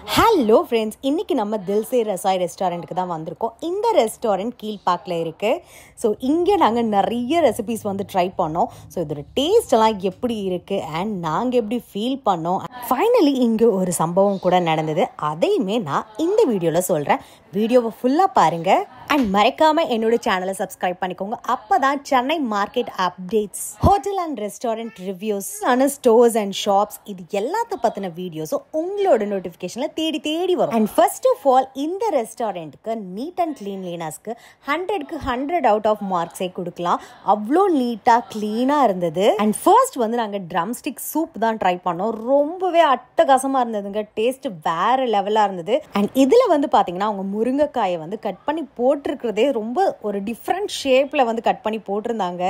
Hello friends, இன்றைக்கி நம்ம தில்சே ரசாய் ரெஸ்டாரண்ட்டுக்கு தான் வந்திருக்கோம். இந்த ரெஸ்டாரண்ட் கீழ்பாக்கில் இருக்குது. ஸோ இங்கே நாங்கள் நிறைய ரெசிபீஸ் வந்து ட்ரை பண்ணோம். ஸோ இதோட டேஸ்ட் எல்லாம் எப்படி இருக்குது அண்ட் நாங்கள் எப்படி ஃபீல் பண்ணோம். ஃபைனலி இங்கே ஒரு சம்பவம் கூட நடந்தது. அதையுமே நான் இந்த வீடியோவில் சொல்கிறேன். வீடியோவை ஃபுல்லாக பாருங்கள் அண்ட் மறக்காமல் என்னோட சேனலை சப்ஸ்கிரைப் பண்ணிக்கோங்க. அப்போ தான் Chennai market updates, hotel and restaurant reviews, stores and shops, இது எல்லாத்த பற்றின வீடியோஸும் உங்களோட நோட்டிஃபிகேஷனில் தேடி வரும். அண்ட் ஃபர்ஸ்ட் ஆஃப் ஆல் இந்த ரெஸ்டாரண்ட்டுக்கு நீட் அண்ட் கிளீன்லினஸ்க்கு 100க்கு 100 அவுட் ஆஃப் மார்க்ஸே கொடுக்கலாம். அவ்வளோ நீட்டாக க்ளீனாக இருந்தது. அண்ட் ஃபர்ஸ்ட் வந்து நாங்கள் ட்ரம் ஸ்டிக் சூப் தான் ட்ரை பண்ணோம். ரொம்பவே அட்டகாசமாக இருந்ததுங்க. டேஸ்ட் வேற லெவலாக இருந்தது. அண்ட் இதில் வந்து பார்த்தீங்கன்னா அவங்க முருங்கைக்காயை வந்து கட் பண்ணி போட்டிருக்கிறதே ரொம்ப ஒரு டிஃப்ரெண்ட் ஷேப்பில் வந்து கட் பண்ணி போட்டிருந்தாங்க.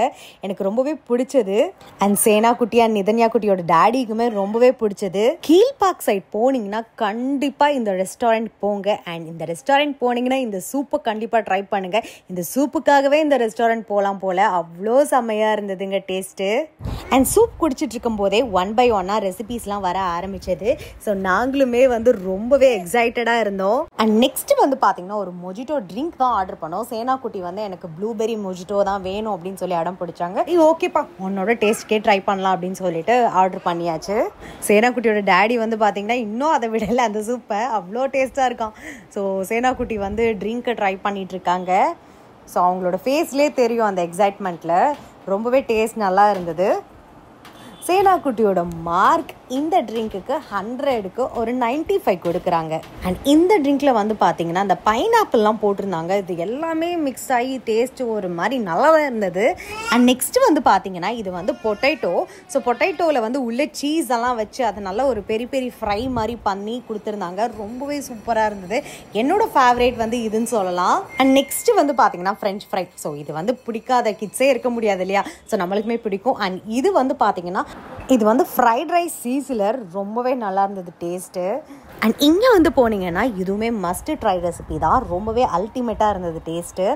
எனக்கு ரொம்பவே பிடிச்சது. அண்ட் சேனா குட்டி அண்ட் நிதன்யா குட்டியோட டேடிக்குமே ரொம்பவே பிடிச்சது. கீழ்பாக் சைட் போனீங்கன்னா கண்டிப்பாக இந்த ரெஸ்டாரண்ட் போங்க. அண்ட் இந்த ரெஸ்டாரண்ட் போனீங்கன்னா இந்த சூப்பை கண்டிப்பாக ட்ரை பண்ணுங்க. இந்த சூப்புக்காகவே இந்த ரெஸ்டாரண்ட் போகலாம் போல. அவ்வளோ செம்மையாக இருந்ததுங்க டேஸ்ட்டு. அண்ட் சூப் குடிச்சிட்டு இருக்கும் போதே 1 by 1 ரெசிபீஸ்லாம் வர ஆரம்பிச்சது. ஸோ நாங்களுமே வந்து ரொம்பவே எக்ஸைட்டடாக இருந்தோம். அண்ட் நெக்ஸ்ட் வந்து பார்த்தீங்கன்னா ஒரு மொஜிட்டோ ட்ரிங்க் தான் ஆர்டர் பண்ணோம். சேனா குட்டி வந்து எனக்கு ப்ளூபெரி மொஜிட்டோ தான் வேணும் அப்படின்னு சொல்லி அடம் பிடிச்சாங்க. ஓகேப்பா, உன்னோட டேஸ்ட்கே ட்ரை பண்ணலாம் அப்படின்னு சொல்லிட்டு ஆர்டர் பண்ணியாச்சு. சேனா குட்டியோட டேடி வந்து பார்த்தீங்கன்னா இன்னும் அதை விடலை அந்த சூப்பை. அவ்வளோ டேஸ்ட்டாக இருக்கான். ஸோ சேனா குட்டி வந்து ட்ரிங்க்கை ட்ரை பண்ணிட்டு இருக்காங்க. ஸோ அவங்களோட ஃபேஸ்லேயே தெரியும் அந்த எக்ஸைட்மெண்ட்டில். ரொம்பவே டேஸ்ட் நல்லா இருந்தது. சேனா குட்டியோட மார்க் இந்த ட்ரிங்க்குக்கு 100க்கு ஒரு 95 கொடுக்குறாங்க. அண்ட் இந்த ட்ரிங்க்கில் வந்து பார்த்தீங்கன்னா அந்த பைனாப்பிள்லாம் போட்டிருந்தாங்க. இது எல்லாமே மிக்ஸ் ஆகி டேஸ்ட்டு ஒரு மாதிரி நல்லா இருந்தது. அண்ட் நெக்ஸ்ட்டு வந்து பார்த்தீங்கன்னா இது வந்து பொட்டேட்டோ. ஸோ பொட்டேட்டோவில் வந்து உள்ளே சீஸ் எல்லாம் வச்சு அதை நல்லா ஒரு பெரிய பெரிய ஃப்ரை மாதிரி பண்ணி கொடுத்துருந்தாங்க. ரொம்பவே சூப்பராக இருந்தது. என்னோட ஃபேவரேட் வந்து இதுன்னு சொல்லலாம். அண்ட் நெக்ஸ்ட்டு வந்து பார்த்தீங்கன்னா ஃப்ரெஞ்ச் ஃப்ரை. ஸோ இது வந்து பிடிக்காத கிட்ஸே இருக்க முடியாது இல்லையா? ஸோ நம்மளுக்குமே பிடிக்கும். அண்ட் இது வந்து பார்த்தீங்கன்னா இது வந்து ஃப்ரைட் ரைஸ் சீசிலர். ரொம்பவே நல்லா இருந்தது டேஸ்ட்டு. அண்ட் இங்கே வந்து போனீங்கன்னா இதுவுமே மஸ்ட் ட்ரை ரெசிபி தான். ரொம்பவே அல்டிமேட்டாக இருந்தது டேஸ்ட்டு.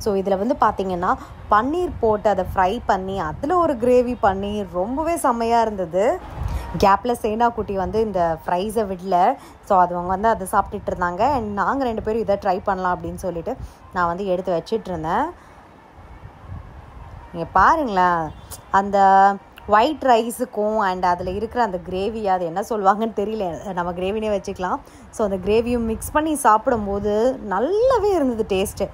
ஸோ இதில் வந்து பார்த்தீங்கன்னா பன்னீர் போட்டு அதை ஃப்ரை பண்ணி அதில் ஒரு கிரேவி பண்ணி ரொம்பவே செம்மையாக இருந்தது. கேப்பில் சேனா குட்டி வந்து இந்த ஃப்ரைஸை விடல. ஸோ அது அவங்க வந்து அதை சாப்பிட்டுட்டு இருந்தாங்க. அண்ட் நாங்கள் 2 பேரும் இதை ட்ரை பண்ணலாம் அப்படின்னு சொல்லிட்டு நான் வந்து எடுத்து வச்சிட்டு இருந்தேன். நீங்கள் பாருங்களேன், அந்த ஒயிட் ரைஸுக்கும் அண்ட் அதில் இருக்கிற அந்த கிரேவி, அது என்ன சொல்லுவாங்கன்னு தெரியல, நம்ம கிரேவினே வச்சுக்கலாம். ஸோ அந்த கிரேவியும் மிக்ஸ் பண்ணி சாப்பிடும்போது நல்லாவே இருந்தது டேஸ்ட்டு.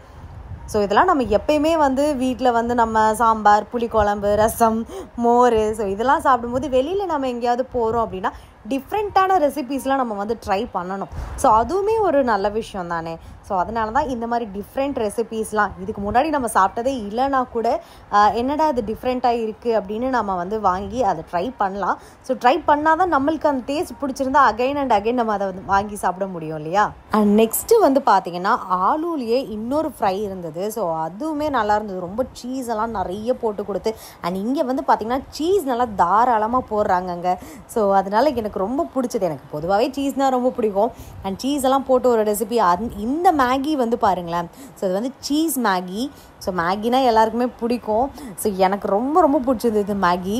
ஸோ இதெல்லாம் நம்ம எப்பயுமே வந்து வீட்டில் வந்து நம்ம சாம்பார், புளிக்குழம்பு, ரசம், மோர், ஸோ இதெல்லாம் சாப்பிடும்போது வெளியில் நம்ம எங்கேயாவது போகிறோம் அப்படின்னா டிஃப்ரெண்ட்டான ரெசிபீஸ்லாம் நம்ம வந்து ட்ரை பண்ணணும். ஸோ அதுவுமே ஒரு நல்ல விஷயம் தானே. ஸோ அதனால தான் இந்த மாதிரி டிஃப்ரெண்ட் ரெசிபீஸ்லாம் இதுக்கு முன்னாடி நம்ம சாப்பிட்டதே இல்லைனா கூட என்னடா அது டிஃப்ரெண்ட்டாக இருக்குது அப்படின்னு நம்ம வந்து வாங்கி அதை ட்ரை பண்ணலாம். ஸோ ட்ரை பண்ணால் தான் நம்மளுக்கு அந்த டேஸ்ட் பிடிச்சிருந்தா அகைன் அண்ட் அகைன் நம்ம அதை வந்து வாங்கி சாப்பிட முடியும் இல்லையா? அண்ட் நெக்ஸ்ட்டு வந்து பார்த்திங்கன்னா ஆலூலேயே இன்னொரு ஃப்ரை இருந்தது. ஸோ அதுவுமே நல்லா இருந்தது. ரொம்ப சீஸ் எல்லாம் நிறைய போட்டு கொடுத்து. அண்ட் இங்கே வந்து பார்த்திங்கன்னா சீஸ் நல்லா தாராளமாக போடுறாங்கங்க. ஸோ அதனால் எனக்கு ரொம்ப பிடிச்சது. எனக்கு பொதுவாகவே சீஸ்னால் ரொம்ப பிடிக்கும். அண்ட் சீஸ் எல்லாம் போட்டு ஒரு ரெசிபி. இந்த மேகி வந்து பாருங்களேன். ஸோ இது வந்து சீஸ் மேகி. ஸோ மேகினா எல்லாருக்குமே பிடிக்கும். ஸோ எனக்கு ரொம்ப ரொம்ப பிடிச்சது இது மேகி.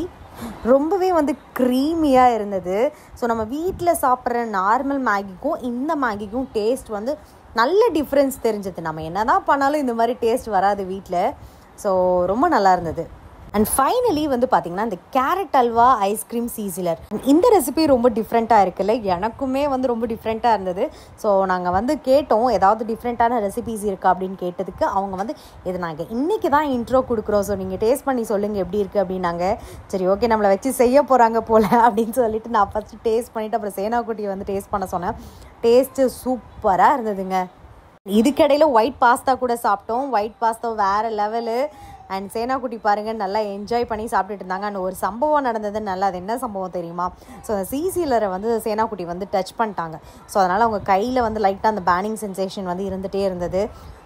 ரொம்பவே வந்து க்ரீமியாக இருந்தது. ஸோ நம்ம வீட்டில் சாப்பிட்ற நார்மல் மேகிக்கும் இந்த மேகிக்கும் டேஸ்ட் வந்து நல்ல டிஃப்ரென்ஸ் தெரிஞ்சது. நம்ம என்ன தான் பண்ணாலும் இந்த மாதிரி டேஸ்ட் வராது வீட்டில். ஸோ ரொம்ப நல்லா இருந்தது. அண்ட் ஃபைனலி வந்து பார்த்திங்கன்னா இந்த கேரட் அல்வா ஐஸ்கிரீம் சீசிலர். இந்த ரெசிபி ரொம்ப டிஃப்ரெண்ட்டாக இருக்குல்ல? எனக்குமே வந்து ரொம்ப டிஃப்ரெண்ட்டாக இருந்தது. ஸோ நாங்கள் வந்து கேட்டோம் ஏதாவது டிஃப்ரெண்ட்டான ரெசிபிஸ் இருக்கா அப்படின்னு கேட்டதுக்கு அவங்க வந்து இது நாங்கள் இன்றைக்கி தான் இன்ட்ரோ கொடுக்குறோம், ஸோ நீங்கள் டேஸ்ட் பண்ணி சொல்லுங்கள் எப்படி இருக்குது அப்படின்னாங்க. சரி ஓகே, நம்மளை வச்சு செய்ய போகிறாங்க போல் அப்படின்னு சொல்லிட்டு நான் ஃபஸ்ட்டு டேஸ்ட் பண்ணிவிட்டு அப்புறம் சேனா குட்டியை வந்து டேஸ்ட் பண்ண சொன்னேன். டேஸ்ட்டு சூப்பராக இருந்ததுங்க. இதுக்கிடையில் ஒயிட் பாஸ்தா கூட சாப்பிட்டோம். ஒயிட் பாஸ்தா வேறு லெவலு. அண்ட் சேனா குட்டி பாருங்கள் நல்லா என்ஜாய் பண்ணி சாப்பிட்டுட்டு இருந்தாங்க. அண்ட் ஒரு சம்பவம் நடந்தது நல்லா. அது என்ன சம்பவம் தெரியுமா? ஸோ அந்த சீசீலரை வந்து சேனா குட்டி வந்து டச் பண்ணிட்டாங்க. ஸோ அதனால் அவங்க கையில் வந்து லைட்டாக அந்த பேனிங் சென்சேஷன் வந்து இருந்துகிட்டே இருந்தது.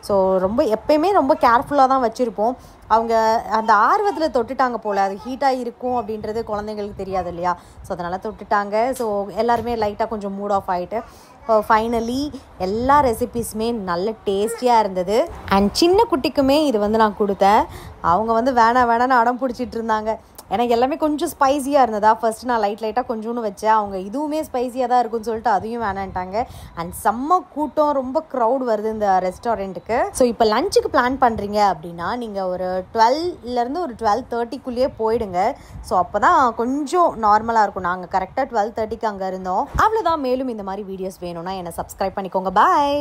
ஸோ ரொம்ப எப்பயுமே ரொம்ப கேர்ஃபுல்லாக தான் வச்சுருப்போம். அவங்க அந்த ஆர்வத்தில் தொட்டுட்டாங்க போல். அது ஹீட்டாக இருக்கும் அப்படின்றது குழந்தைங்களுக்கு தெரியாது இல்லையா? ஸோ அதனால் தொட்டுட்டாங்க. ஸோ எல்லாருமே லைட்டாக கொஞ்சம் மூட் ஆஃப் ஆகிட்டு ஃபைனலி எல்லா ரெசிபீஸுமே நல்ல டேஸ்டியாக இருந்தது. அண்ட் சின்ன குட்டிக்குமே இது வந்து நான் கொடுத்தேன். அவங்க வந்து வேணான்னு அடம் பிடிச்சிட்டு இருந்தாங்க. ஏன்னா எல்லாமே கொஞ்சம் ஸ்பைஸியாக இருந்ததா. ஃபர்ஸ்ட் நான் லைட்டாக கொஞ்சோன்னு வச்சேன். அவங்க இதுவுமே ஸ்பைஸியாக தான் இருக்குன்னு சொல்லிட்டு அதையும் வேணான்ட்டாங்க. அண்ட் செம்ம கூட்டம், ரொம்ப க்ரௌட் வருது இந்த ரெஸ்டாரண்ட்டுக்கு. ஸோ இப்போ லஞ்சுக்கு பிளான் பண்ணுறீங்க அப்படின்னா நீங்கள் ஒரு 12லேருந்து ஒரு 12:30க்குள்ளேயே போயிடுங்க. ஸோ அப்போ தான் கொஞ்சம் நார்மலாக இருக்கும். நாங்கள் கரெக்டாக 12:30க்கு அங்கே இருந்தோம். அவ்வளோதான். மேலும் இந்த மாதிரி வீடியோஸ் வேணும்னா என்னை சப்ஸ்கிரைப் பண்ணிக்கோங்க. பாய்.